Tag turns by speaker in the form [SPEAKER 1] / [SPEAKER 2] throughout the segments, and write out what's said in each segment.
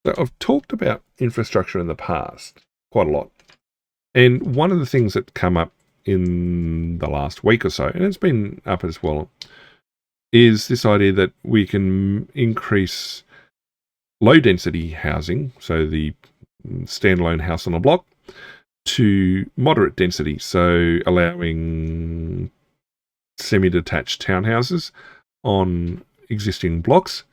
[SPEAKER 1] So I've talked about infrastructure in the past quite a lot. And one of the things that come up in the last week or so, and it's been up as well, is this idea that we can increase low density housing, so the standalone house on a block, to moderate density, so allowing semi-detached townhouses on existing blocks,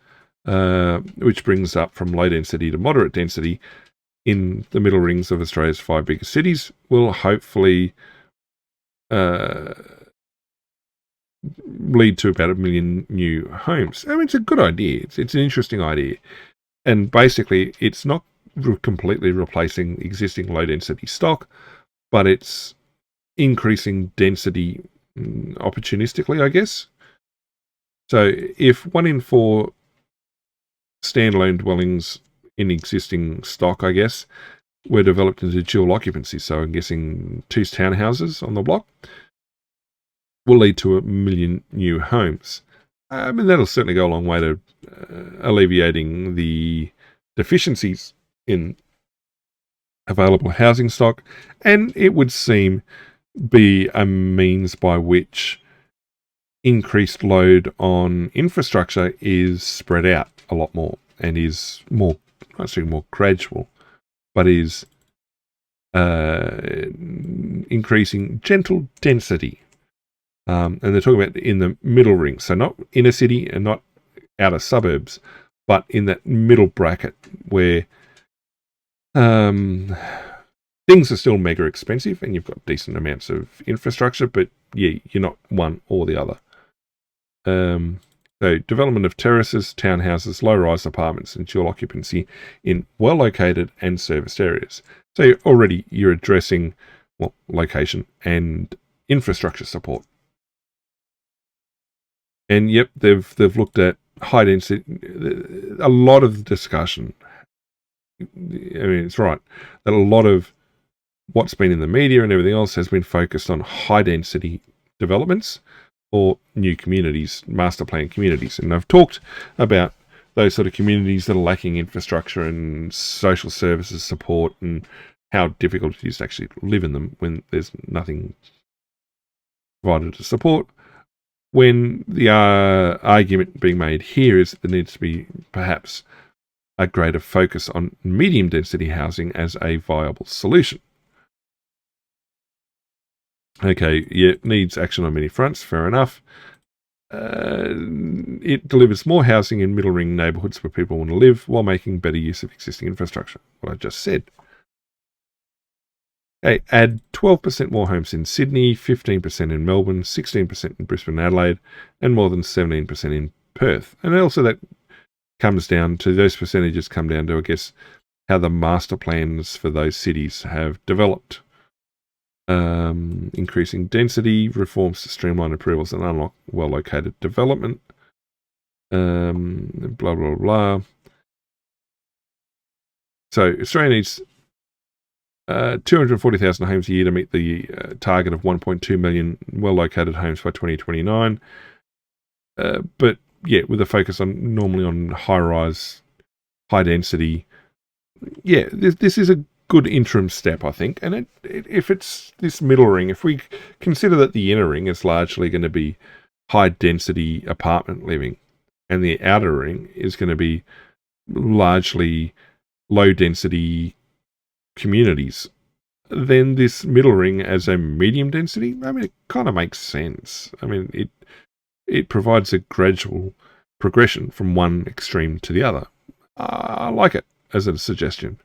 [SPEAKER 1] which brings up from low density to moderate density in the middle rings of Australia's 5 biggest cities, will hopefully lead to about 1 million new homes. I mean, it's a good idea. It's an interesting idea. And basically, it's not completely replacing existing low-density stock, but it's increasing density opportunistically, I guess. So if 1 in 4 standalone dwellings in existing stock, I guess, were developed into dual occupancy, so I'm guessing 2 townhouses on the block, will lead to 1 million new homes. I mean, that'll certainly go a long way to alleviating the deficiencies in available housing stock, and it would seem be a means by which increased load on infrastructure is spread out a lot more and is more, not saying more gradual, but is increasing gentle density. And they're talking about in the middle ring, so not inner city and not outer suburbs, but in that middle bracket where things are still mega expensive and you've got decent amounts of infrastructure, but yeah, you're not one or the other. So development of terraces, townhouses, low-rise apartments and dual occupancy in well-located and serviced areas. So already you're addressing, well, location and infrastructure support. And yep, they've looked at high density. A lot of the discussion, I mean, it's right, that a lot of what's been in the media and everything else has been focused on high density developments or new communities, master plan communities. And I've talked about those sort of communities that are lacking infrastructure and social services support and how difficult it is to actually live in them when there's nothing provided to support. When the argument being made here is that there needs to be perhaps a greater focus on medium density housing as a viable solution. Okay, yeah, it needs action on many fronts, fair enough. It delivers more housing in middle ring neighbourhoods where people want to live while making better use of existing infrastructure, what I just said. Okay, add 12% more homes in Sydney, 15% in Melbourne, 16% in Brisbane and Adelaide, and more than 17% in Perth. And also that comes down to, those percentages come down to, I guess, how the master plans for those cities have developed. Increasing density, reforms to streamline approvals and unlock well-located development, blah, blah, blah. So Australia needs 240,000 homes a year to meet the target of 1.2 million well-located homes by 2029. But yeah, with a focus on normally on high-rise, high-density. Yeah, this is a good interim step, I think. And if it's this middle ring, if we consider that the inner ring is largely going to be high-density apartment living, and the outer ring is going to be largely low-density communities, then this middle ring as a medium density, I mean, it kind of makes sense. I mean, it provides a gradual progression from one extreme to the other. I like it as a suggestion.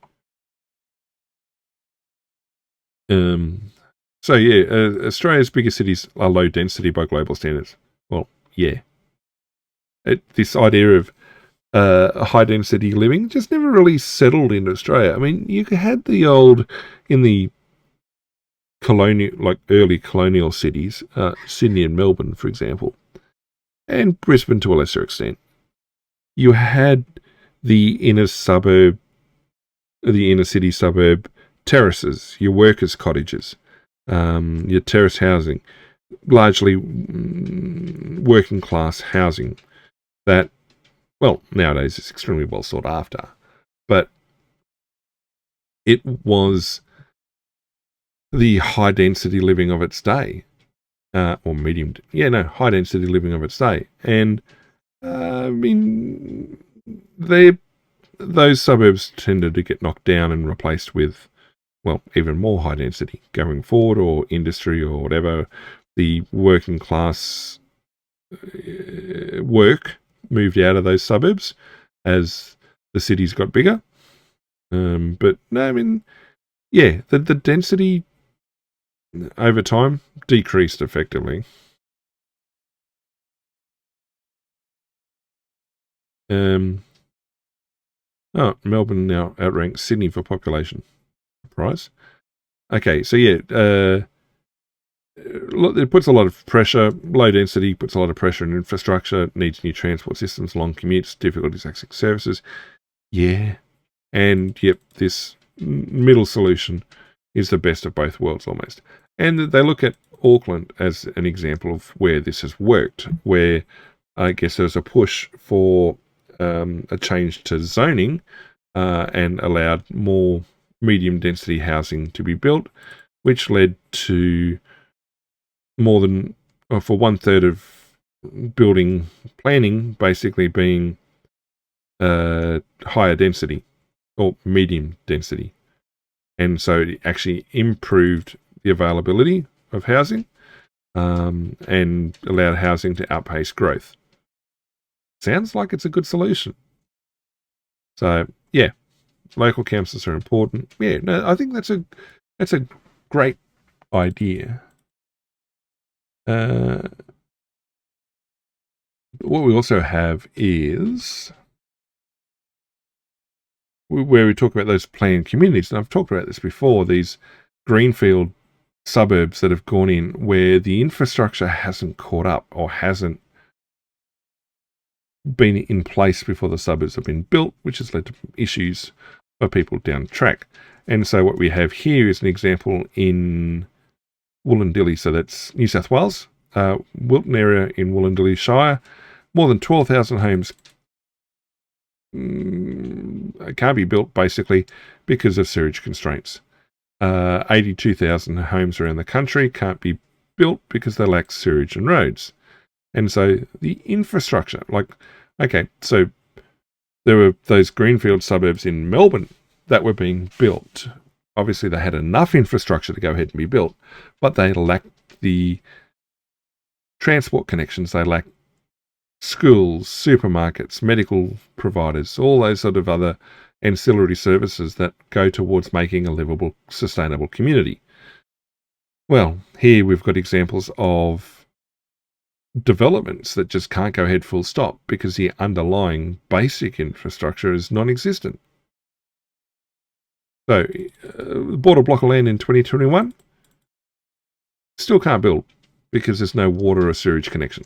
[SPEAKER 1] So yeah, Australia's biggest cities are low density by global standards. Well, yeah. This idea of high density living just never really settled in Australia. I mean, you had the old, in the colonial, like early colonial cities, Sydney and Melbourne, for example, and Brisbane to a lesser extent. You had the inner suburb, the inner city suburb terraces, your workers' cottages, your terrace housing, largely working class housing that, well, nowadays it's extremely well sought after. but it was the high density living of its day, or medium, high density living of its day. And I mean, those suburbs tended to get knocked down and replaced with, well, even more high density going forward, or industry or whatever. The working class work moved out of those suburbs as the cities got bigger. But no, I mean, yeah, the density over time decreased effectively. Melbourne now outranks Sydney for population. Surprise. Okay, so yeah, it puts a lot of pressure. Low density puts a lot of pressure on infrastructure, needs new transport systems, long commutes, difficulties accessing services. Yeah. And yep, this middle solution is the best of both worlds almost. And they look at Auckland as an example of where this has worked, where I guess there's a push for a change to zoning and allowed more medium density housing to be built, which led to more than, for 1/3 of building planning basically being higher density or medium density. And so it actually improved the availability of housing and allowed housing to outpace growth. Sounds like it's a good solution. So yeah, local councils are important. Yeah, no, I think that's a great idea. What we also have is where we talk about those planned communities, and I've talked about this before, these greenfield suburbs that have gone in where the infrastructure hasn't caught up or hasn't been in place before the suburbs have been built, which has led to issues for people down the track. And so what we have here is an example in Wollondilly, so that's New South Wales, Wilton area in Wollondilly Shire. More than 12,000 homes can't be built basically because of sewage constraints. 82,000 homes around the country can't be built because they lack sewage and roads. And so the infrastructure, so there were those greenfield suburbs in Melbourne that were being built. Obviously they had enough infrastructure to go ahead and be built, but they lacked the transport connections. They lacked schools, supermarkets, medical providers, all those sort of other ancillary services that go towards making a livable, sustainable community. Well, here we've got examples of developments that just can't go ahead full stop because the underlying basic infrastructure is non-existent. So, bought a block of land in 2021, still can't build because there's no water or sewage connection.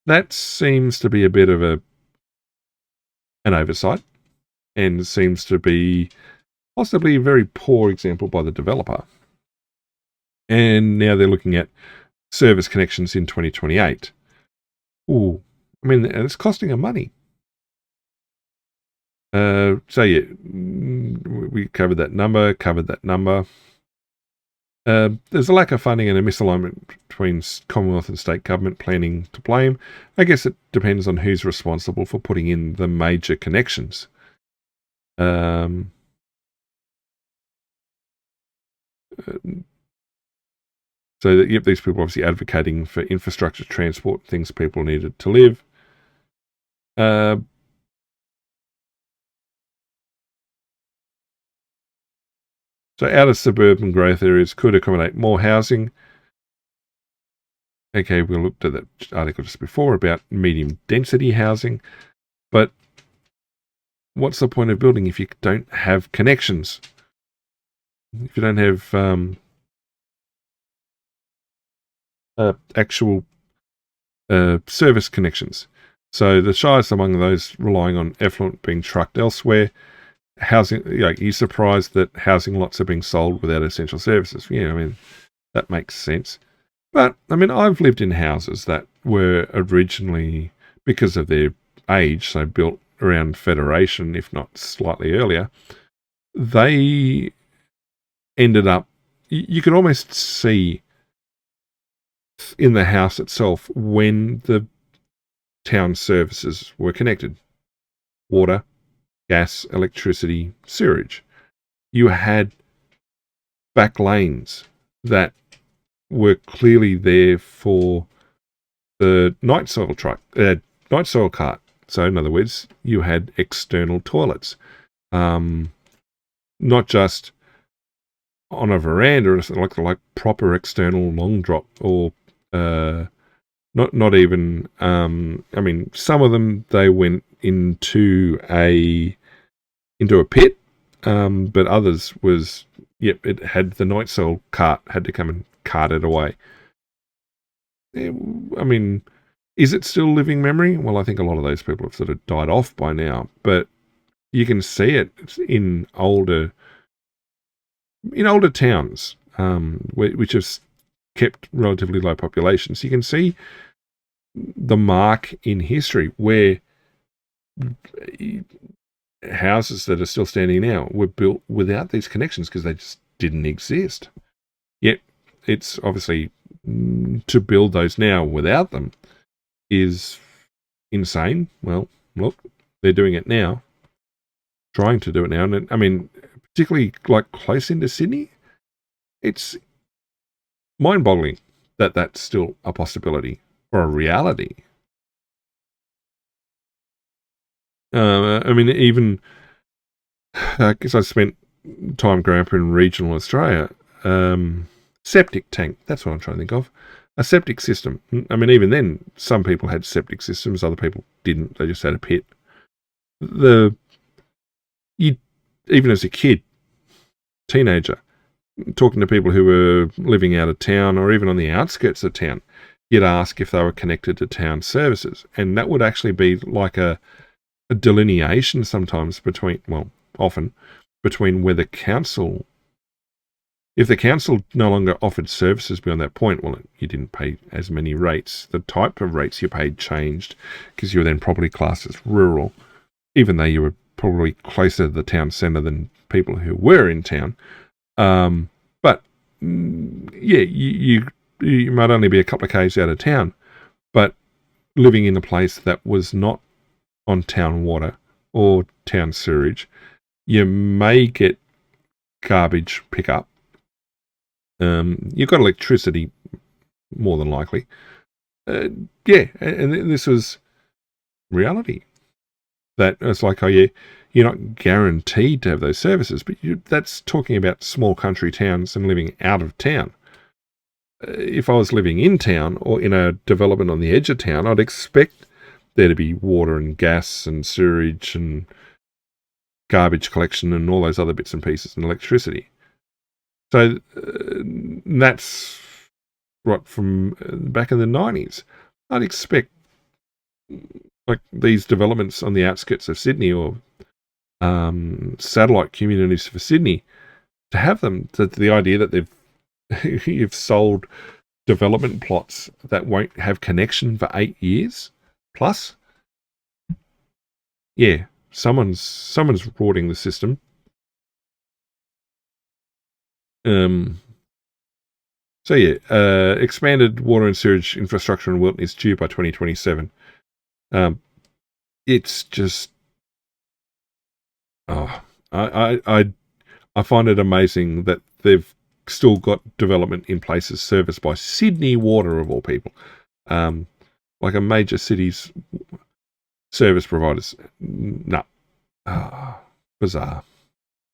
[SPEAKER 1] That seems to be a bit of an oversight, and seems to be possibly a very poor example by the developer. And now they're looking at service connections in 2028. Ooh, I mean, and it's costing them money. So yeah, we covered that number. There's a lack of funding and a misalignment between Commonwealth and state government planning to blame. I guess it depends on who's responsible for putting in the major connections. So that, yep, these people are obviously advocating for infrastructure, transport, things people needed to live. So outer suburban growth areas could accommodate more housing. Okay, we looked at that article just before about medium density housing, but what's the point of building if you don't have connections? If you don't have actual service connections. So the Shire's among those relying on effluent being trucked elsewhere. Housing, you're surprised that housing lots are being sold without essential services. Yeah, I mean, that makes sense. But, I mean, I've lived in houses that were originally, because of their age, so built around Federation, if not slightly earlier, they ended up, you could almost see in the house itself when the town services were connected. Water, gas, electricity, sewerage. You had back lanes that were clearly there for the night soil cart. So in other words, you had external toilets, not just on a veranda or something like proper external long drop, or not even. I mean, some of them they went into a pit, but others was it had the night soil cart had to come and cart it away. I mean, is it still living memory? Well, I think a lot of those people have sort of died off by now, but you can see it in older towns, which have kept relatively low populations. You can see the mark in history where houses that are still standing now were built without these connections because they just didn't exist. Yet it's obviously, to build those now without them is insane. Well, look, they're doing it now, trying to do it now. And I mean, particularly like close into Sydney, it's mind-boggling that that's still a possibility or a reality. I mean, even because I spent time growing up in regional Australia, septic tank, that's what I'm trying to think of. A septic system. I mean, even then, some people had septic systems, other people didn't. They just had a pit. Even as a kid, teenager, talking to people who were living out of town or even on the outskirts of town, you'd ask if they were connected to town services. And that would actually be like a delineation sometimes often between where the council, if the council no longer offered services beyond that point, well, you didn't pay as many rates. The type of rates you paid changed because you were then probably classed as rural, even though you were probably closer to the town centre than people who were in town. But yeah, you might only be a couple of k's out of town, but living in a place that was not on town water or town sewerage, you may get garbage pickup. You've got electricity, more than likely. Yeah, and this was reality. That it's like, oh yeah, you're not guaranteed to have those services, but that's talking about small country towns and living out of town. If I was living in town or in a development on the edge of town, I'd expect there to be water and gas and sewerage and garbage collection and all those other bits and pieces and electricity. So that's right from back in the 90s. I'd expect like these developments on the outskirts of Sydney or satellite communities for Sydney to have them. The idea that you've sold development plots that won't have connection for 8 years plus. Yeah, someone's rorting the system. So yeah, expanded water and sewage infrastructure in Wilton is due by 2027. It's just, I find it amazing that they've still got development in places serviced by Sydney Water of all people, like a major city's service providers. No, bizarre.